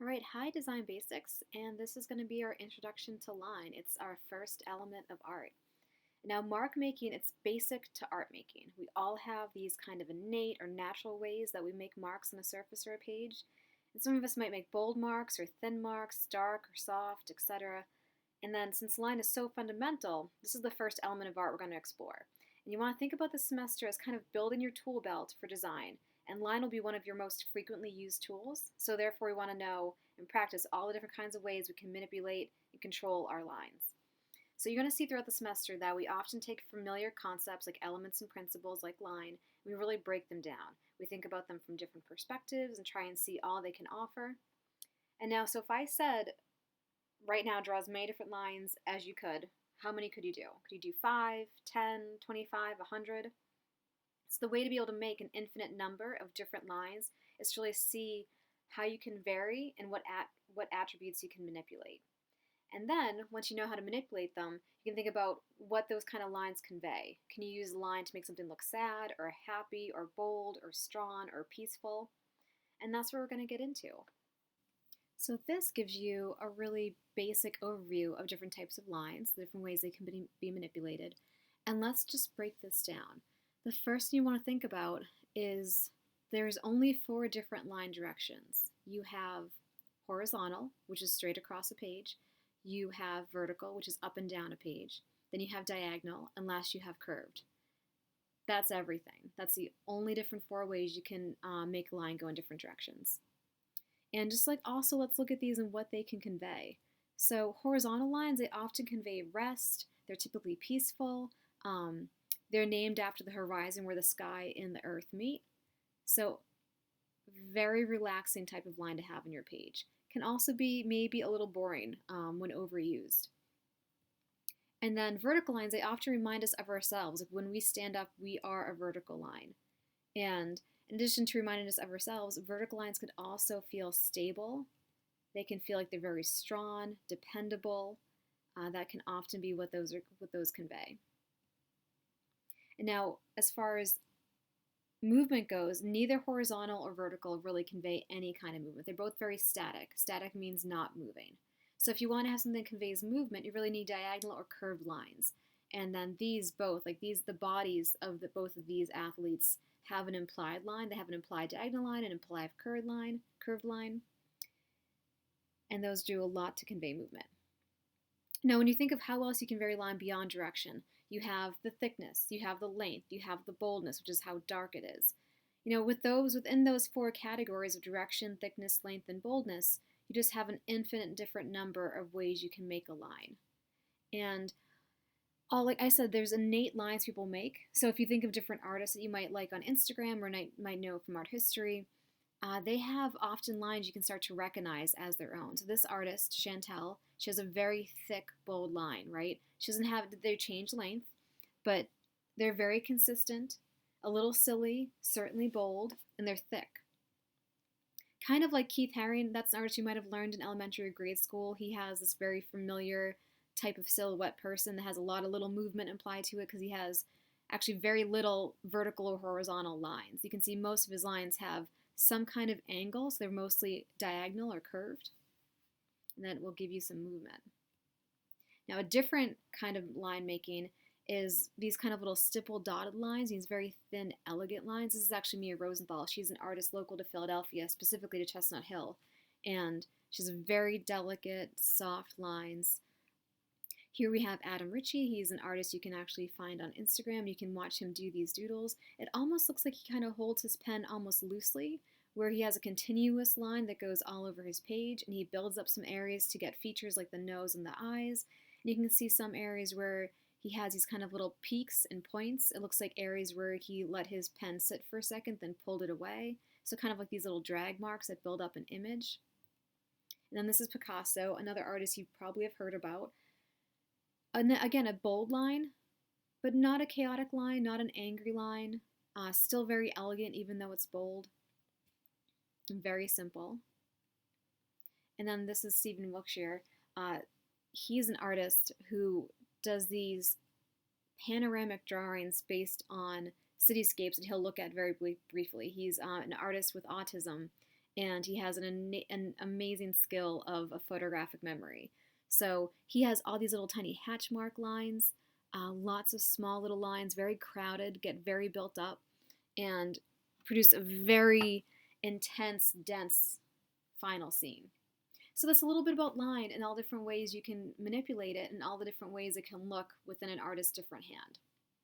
All right, hi Design Basics, and this is going to be our introduction to line. It's our first element of art. Now, mark making, it's basic to art making. We all have these kind of innate or natural ways that we make marks on a surface or a page. And some of us might make bold marks or thin marks, dark or soft, etc. And then since line is so fundamental, this is the first element of art we're going to explore. And you want to think about the semester as kind of building your tool belt for design. And line will be one of your most frequently used tools. So therefore we want to know and practice all the different kinds of ways we can manipulate and control our lines. So you're going to see throughout the semester that we often take familiar concepts like elements and principles like line, and we really break them down. We think about them from different perspectives and try and see all they can offer. And now, so if I said right now draw as many different lines as you could, how many could you do? Could you do 5, 10, 25, 100? So the way to be able to make an infinite number of different lines is to really see how you can vary and what attributes you can manipulate. And then, once you know how to manipulate them, you can think about what those kind of lines convey. Can you use a line to make something look sad, or happy, or bold, or strong, or peaceful? And that's what we're going to get into. So this gives you a really basic overview of different types of lines, the different ways they can be manipulated. And let's just break this down. The first thing you want to think about is there's only 4 different line directions. You have horizontal, which is straight across a page. You have vertical, which is up and down a page. Then you have diagonal, and last you have curved. That's everything. That's the only different 4 ways you can make a line go in different directions. And just like also, let's look at these and what they can convey. So horizontal lines, they often convey rest. They're typically peaceful. They're named after the horizon where the sky and the earth meet. So very relaxing type of line to have on your page. Can also be maybe a little boring when overused. And then vertical lines, they often remind us of ourselves. Like when we stand up, we are a vertical line. And in addition to reminding us of ourselves, vertical lines could also feel stable. They can feel like they're very strong, dependable. That can often be what those convey. And now, as far as movement goes, neither horizontal or vertical really convey any kind of movement. They're both very static. Static means not moving. So if you want to have something that conveys movement, you really need diagonal or curved lines. And then these both, the bodies of both of these athletes have an implied line. They have an implied diagonal line, an implied curved line. And those do a lot to convey movement. Now, when you think of how else you can vary line beyond direction, you have the thickness, you have the length, you have the boldness, which is how dark it is. Within those 4 categories of direction, thickness, length, and boldness, you just have an infinite different number of ways you can make a line. And like I said, there's innate lines people make. So if you think of different artists that you might like on Instagram or might know from art history, they have often lines you can start to recognize as their own. So this artist, Chantel, she has a very thick, bold line, right? She doesn't have, they change length, but they're very consistent, a little silly, certainly bold, and they're thick. Kind of like Keith Haring, that's an artist you might have learned in elementary or grade school. He has this very familiar type of silhouette person that has a lot of little movement implied to it because he has actually very little vertical or horizontal lines. You can see most of his lines have some kind of angle, so they're mostly diagonal or curved, and that will give you some movement. Now, a different kind of line making is these kind of little stipple dotted lines, these very thin, elegant lines. This is actually Mia Rosenthal. She's an artist local to Philadelphia, specifically to Chestnut Hill, and she has very delicate, soft lines. Here we have Adam Ritchie. He's an artist you can actually find on Instagram. You can watch him do these doodles. It almost looks like he kind of holds his pen almost loosely, where he has a continuous line that goes all over his page, and he builds up some areas to get features like the nose and the eyes. And you can see some areas where he has these kind of little peaks and points. It looks like areas where he let his pen sit for a second, then pulled it away. So kind of like these little drag marks that build up an image. And then this is Picasso, another artist you probably have heard about. And again, a bold line, but not a chaotic line, not an angry line. Still very elegant, even though it's bold. And very simple. And then this is Stephen Wiltshire. He's an artist who does these panoramic drawings based on cityscapes that he'll look at very briefly. He's an artist with autism, and he has an amazing skill of a photographic memory. So he has all these little tiny hatch mark lines, lots of small little lines, very crowded, get very built up, and produce a very intense, dense final scene. So that's a little bit about line and all different ways you can manipulate it and all the different ways it can look within an artist's different hand.